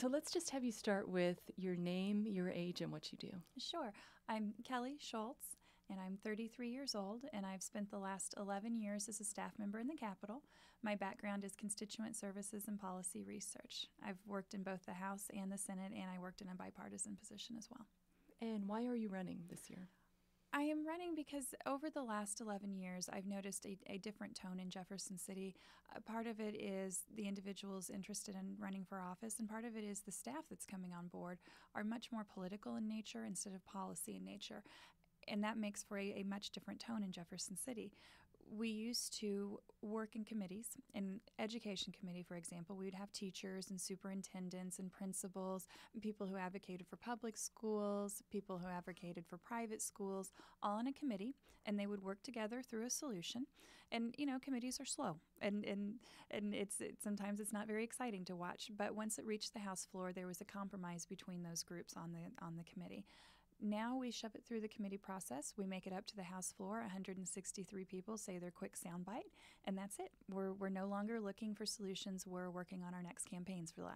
So let's just have you start with your name, your age, and what you do. Sure. I'm Kelly Schultz, and I'm 33 years old, and I've spent the last 11 years as a staff member in the Capitol. My background is constituent services and policy research. I've worked in both the House and the Senate, and I worked in a bipartisan position as well. And why are you running this year? I am running because over the last 11 years, I've noticed a different tone in Jefferson City. Part of it is the individuals interested in running for office, and part of it is the staff that's coming on board are much more political in nature instead of policy in nature. And that makes for a much different tone in Jefferson City. We used to work in committees. In education committee, for example, we would have teachers and superintendents and principals, people who advocated for public schools, people who advocated for private schools, all in a committee, and they would work together through a solution. And committees are slow, and sometimes it's not very exciting to watch. But once it reached the House floor, there was a compromise between those groups on the committee. Now we shove it through the committee process. We make it up to the House floor. 163 people say their quick soundbite, and that's it. We're no longer looking for solutions. We're working on our next campaigns for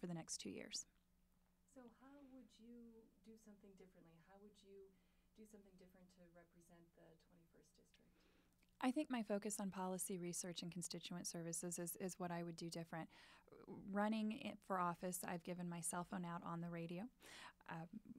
the next 2 years. So how would you do something differently? How would you do something different to represent the 21st District? I think my focus on policy research and constituent services is what I would do different. Running for office, I've given my cell phone out on the radio.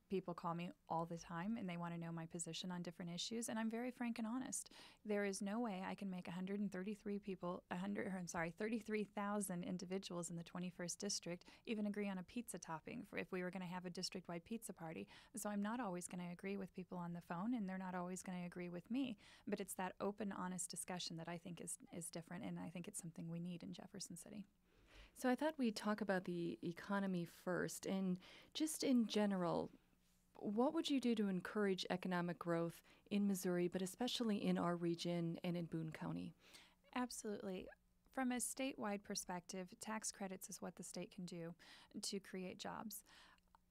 People call me all the time, and they want to know my position on different issues, and I'm very frank and honest. There is no way I can make 33,000 individuals in the 21st District even agree on a pizza topping if we were going to have a district-wide pizza party. So I'm not always going to agree with people on the phone, and they're not always going to agree with me. But it's that open, honest discussion that I think is different, and I think it's something we need in Jefferson City. So I thought we'd talk about the economy first, and just in general, what would you do to encourage economic growth in Missouri, but especially in our region and in Boone County? Absolutely. From a statewide perspective, tax credits is what the state can do to create jobs.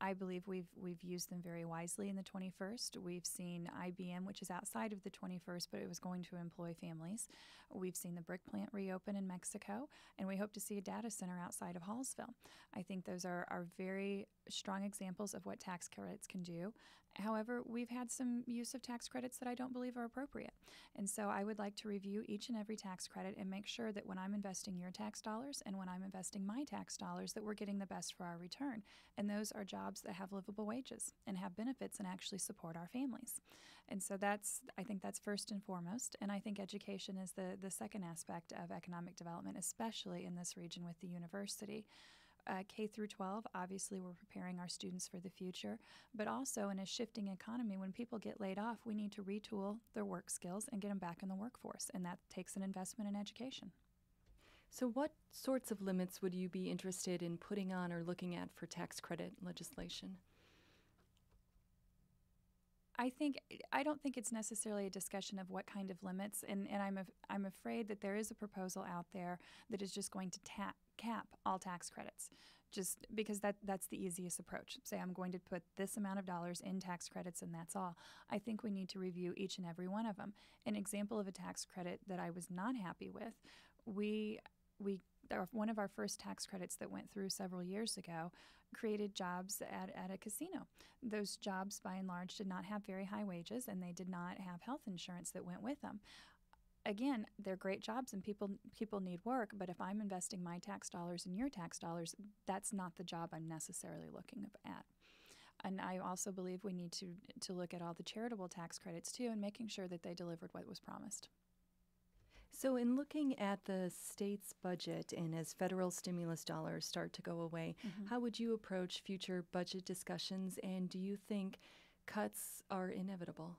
I believe we've used them very wisely in the 21st. We've seen IBM, which is outside of the 21st, but it was going to employ families. We've seen the brick plant reopen in Mexico, and we hope to see a data center outside of Hallsville. I think those are very strong examples of what tax credits can do. However, we've had some use of tax credits that I don't believe are appropriate. And so I would like to review each and every tax credit and make sure that when I'm investing your tax dollars and when I'm investing my tax dollars, that we're getting the best for our return. And those are jobs that have livable wages and have benefits and actually support our families. And so I think that's first and foremost. And I think education is the second aspect of economic development, especially in this region with the university. K through 12, obviously we're preparing our students for the future, but also in a shifting economy, when people get laid off, we need to retool their work skills and get them back in the workforce, and that takes an investment in education. So what sorts of limits would you be interested in putting on or looking at for tax credit legislation? I don't think it's necessarily a discussion of what kind of limits, and I'm afraid that there is a proposal out there that is just going to cap all tax credits, just because that's the easiest approach. Say I'm going to put this amount of dollars in tax credits and that's all. I think we need to review each and every one of them. An example of a tax credit that I was not happy with, one of our first tax credits that went through several years ago created jobs at a casino. Those jobs, by and large, did not have very high wages, and they did not have health insurance that went with them. Again, they're great jobs and people need work, but if I'm investing my tax dollars in your tax dollars, that's not the job I'm necessarily looking at. And I also believe we need to look at all the charitable tax credits too and making sure that they delivered what was promised. So in looking at the state's budget and as federal stimulus dollars start to go away, how would you approach future budget discussions, and do you think cuts are inevitable?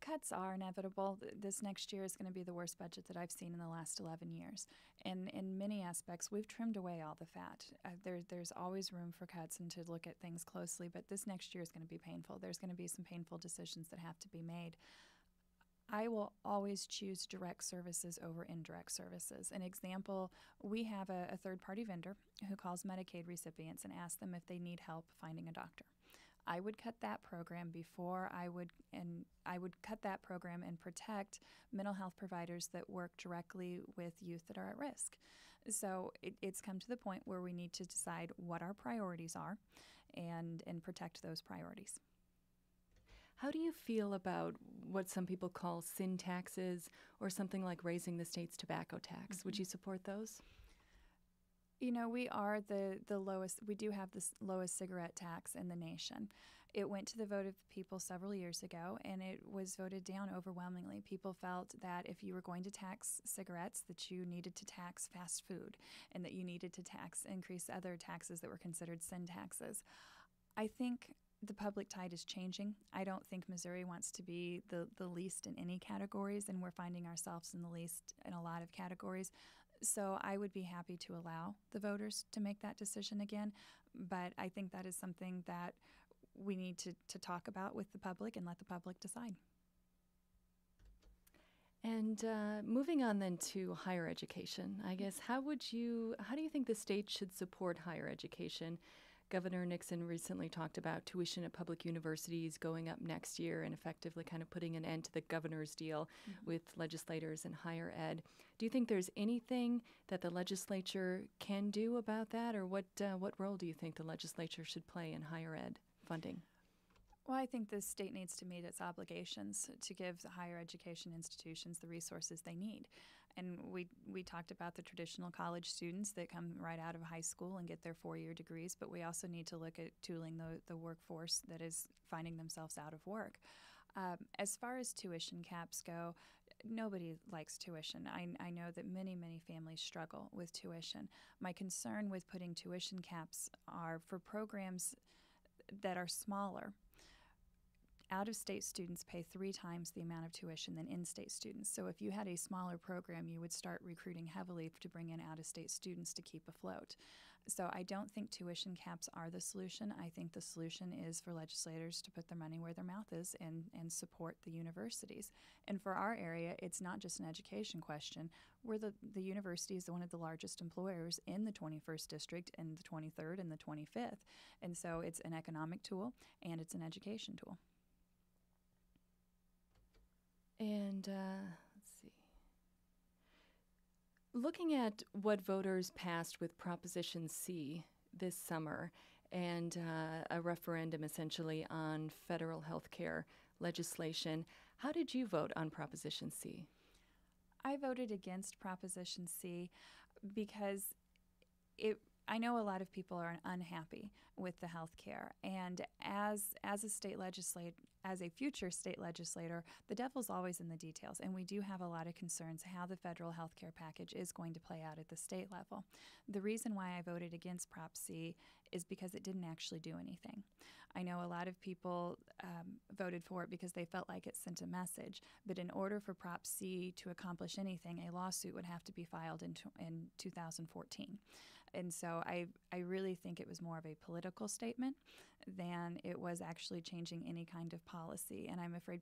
Cuts are inevitable. This next year is going to be the worst budget that I've seen in the last 11 years. And in many aspects, we've trimmed away all the fat. There's always room for cuts and to look at things closely, but this next year is going to be painful. There's going to be some painful decisions that have to be made. I will always choose direct services over indirect services. An example, we have a third-party vendor who calls Medicaid recipients and asks them if they need help finding a doctor. I would cut that program I would cut that program and protect mental health providers that work directly with youth that are at risk. So it's come to the point where we need to decide what our priorities are and protect those priorities. How do you feel about what some people call sin taxes or something like raising the state's tobacco tax? Mm-hmm. Would you support those? You know, we are the lowest, we do have the lowest cigarette tax in the nation. It went to the vote of the people several years ago, and it was voted down overwhelmingly. People felt that if you were going to tax cigarettes, that you needed to tax fast food, and that you needed to increase other taxes that were considered sin taxes. I think the public tide is changing. I don't think Missouri wants to be the least in any categories, and we're finding ourselves in the least in a lot of categories. So I would be happy to allow the voters to make that decision again, but I think that is something that we need to talk about with the public and let the public decide. And moving on then to higher education, I guess, how do you think the state should support higher education? Governor Nixon recently talked about tuition at public universities going up next year and effectively kind of putting an end to the governor's deal with legislators in higher ed. Do you think there's anything that the legislature can do about that, or what role do you think the legislature should play in higher ed funding? Well, I think the state needs to meet its obligations to give the higher education institutions the resources they need. And we talked about the traditional college students that come right out of high school and get their 4-year degrees, but we also need to look at tooling the workforce that is finding themselves out of work. As far as tuition caps go, nobody likes tuition. I know that many families struggle with tuition. My concern with putting tuition caps are for programs that are smaller. Out-of-state students pay 3 times the amount of tuition than in-state students. So if you had a smaller program, you would start recruiting heavily to bring in out-of-state students to keep afloat. So I don't think tuition caps are the solution. I think the solution is for legislators to put their money where their mouth is and support the universities. And for our area, it's not just an education question. The university is one of the largest employers in the 21st District and the 23rd and the 25th. And so it's an economic tool and it's an education tool. And let's see. Looking at what voters passed with Proposition C this summer and a referendum essentially on federal health care legislation, how did you vote on Proposition C? I voted against Proposition C because I know a lot of people are unhappy with the health care, and as a future state legislator, the devil's always in the details, and we do have a lot of concerns how the federal health care package is going to play out at the state level. The reason why I voted against Prop C is because it didn't actually do anything. I know a lot of people voted for it because they felt like it sent a message, but in order for Prop C to accomplish anything, a lawsuit would have to be filed in 2014. And so I really think it was more of a political statement than it was actually changing any kind of policy. And I'm afraid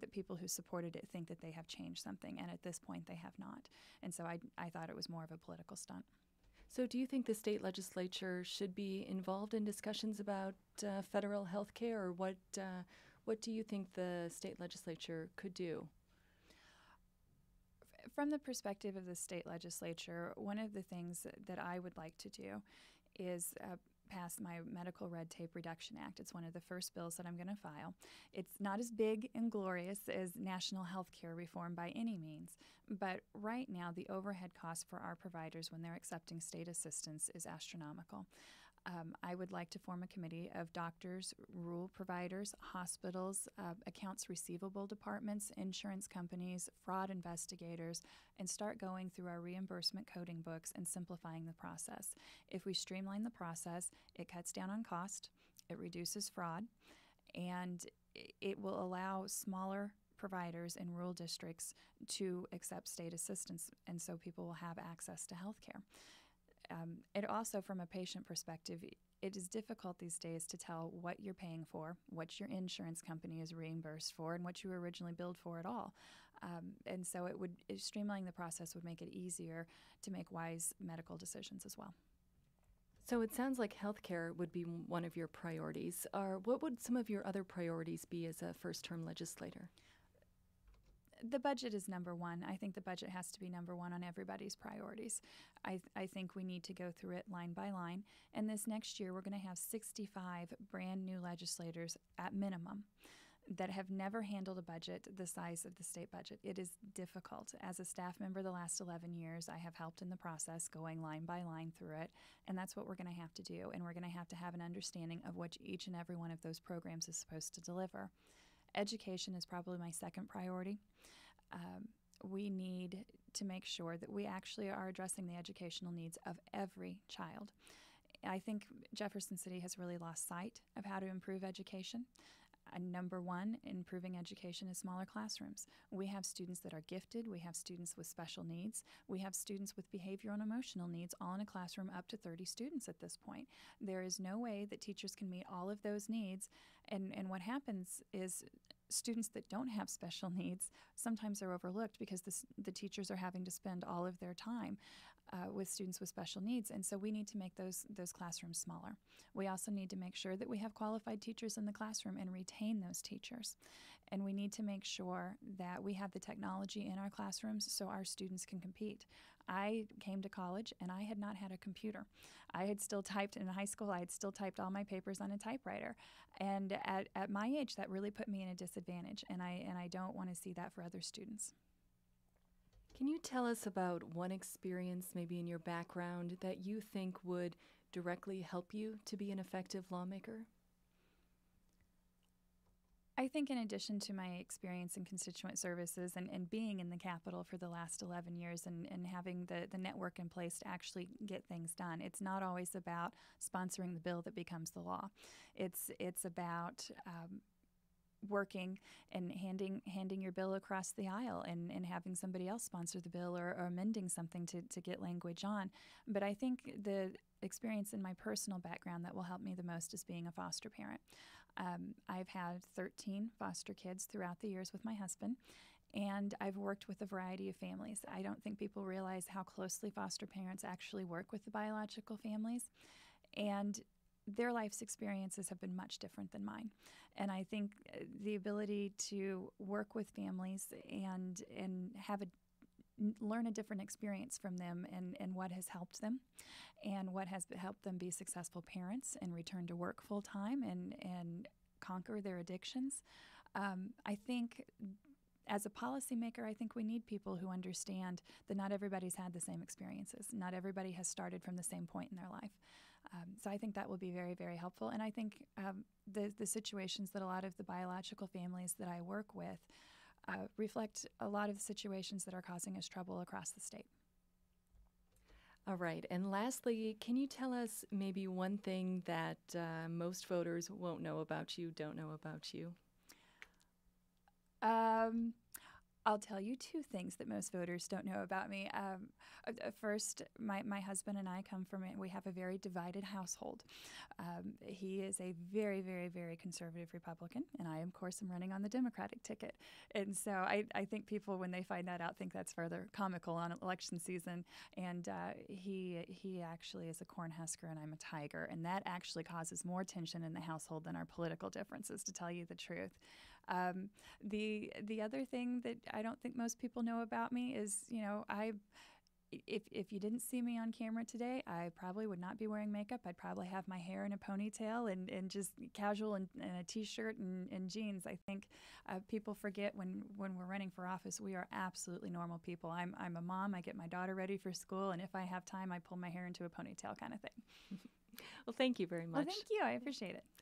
that people who supported it think that they have changed something, and at this point they have not. And so I thought it was more of a political stunt. So do you think the state legislature should be involved in discussions about federal health care, or what do you think the state legislature could do? From the perspective of the state legislature, one of the things that I would like to do is pass my Medical Red Tape Reduction Act. It's one of the first bills that I'm going to file. It's not as big and glorious as national health care reform by any means, but right now the overhead cost for our providers when they're accepting state assistance is astronomical. I would like to form a committee of doctors, rural providers, hospitals, accounts receivable departments, insurance companies, fraud investigators, and start going through our reimbursement coding books and simplifying the process. If we streamline the process, it cuts down on cost, it reduces fraud, and it will allow smaller providers in rural districts to accept state assistance, and so people will have access to health care. It also, from a patient perspective, it is difficult these days to tell what you're paying for, what your insurance company is reimbursed for, and what you were originally billed for at all. And so streamlining the process would make it easier to make wise medical decisions as well. So it sounds like healthcare would be one of your priorities. What would some of your other priorities be as a first-term legislator? The budget is number one. I think the budget has to be number one on everybody's priorities. I think we need to go through it line by line. And this next year, we're going to have 65 brand new legislators at minimum that have never handled a budget the size of the state budget. It is difficult. As a staff member the last 11 years, I have helped in the process going line by line through it, and that's what we're going to have to do. And we're going to have an understanding of what each and every one of those programs is supposed to deliver. Education is probably my second priority. We need to make sure that we actually are addressing the educational needs of every child. I think Jefferson City has really lost sight of how to improve education. Number one, improving education is smaller classrooms. We have students that are gifted. We have students with special needs. We have students with behavioral and emotional needs all in a classroom, up to 30 students at this point. There is no way that teachers can meet all of those needs. And what happens is students that don't have special needs sometimes are overlooked because the teachers are having to spend all of their time with students with special needs, and so we need to make those classrooms smaller. We also need to make sure that we have qualified teachers in the classroom and retain those teachers. And we need to make sure that we have the technology in our classrooms so our students can compete. I came to college and I had not had a computer. I had still typed in high school. I had still typed all my papers on a typewriter. And at my age, that really put me in a disadvantage, and I don't want to see that for other students. Can you tell us about one experience, maybe in your background, that you think would directly help you to be an effective lawmaker? I think in addition to my experience in constituent services and being in the Capitol for the last 11 years and having the network in place to actually get things done, it's not always about sponsoring the bill that becomes the law. It's about working and handing your bill across the aisle and having somebody else sponsor the bill or amending something to get language on. But I think the experience in my personal background that will help me the most is being a foster parent. I've had 13 foster kids throughout the years with my husband, and I've worked with a variety of families. I don't think people realize how closely foster parents actually work with the biological families, and their life's experiences have been much different than mine. And I think the ability to work with families and learn a different experience from them and what has helped them and what has helped them be successful parents and return to work full time and conquer their addictions. I think as a policymaker, I think we need people who understand that not everybody's had the same experiences. Not everybody has started from the same point in their life. So I think that will be very, very helpful. And I think the situations that a lot of the biological families that I work with reflect a lot of the situations that are causing us trouble across the state. All right. And lastly, can you tell us maybe one thing that most voters won't know about you, don't know about you? I'll tell you two things that most voters don't know about me. First, my husband and I we have a very divided household. He is a very, very, very conservative Republican, and I, of course, am running on the Democratic ticket. And so I think people, when they find that out, think that's rather comical on election season. And he actually is a Cornhusker, and I'm a Tiger, and that actually causes more tension in the household than our political differences, to tell you the truth. The other thing that I don't think most people know about me is, if you didn't see me on camera today, I probably would not be wearing makeup. I'd probably have my hair in a ponytail and just casual and a T-shirt and jeans. I think people forget when we're running for office, we are absolutely normal people. I'm a mom. I get my daughter ready for school, and if I have time, I pull my hair into a ponytail kind of thing. Well, thank you very much. Well, thank you. I appreciate it.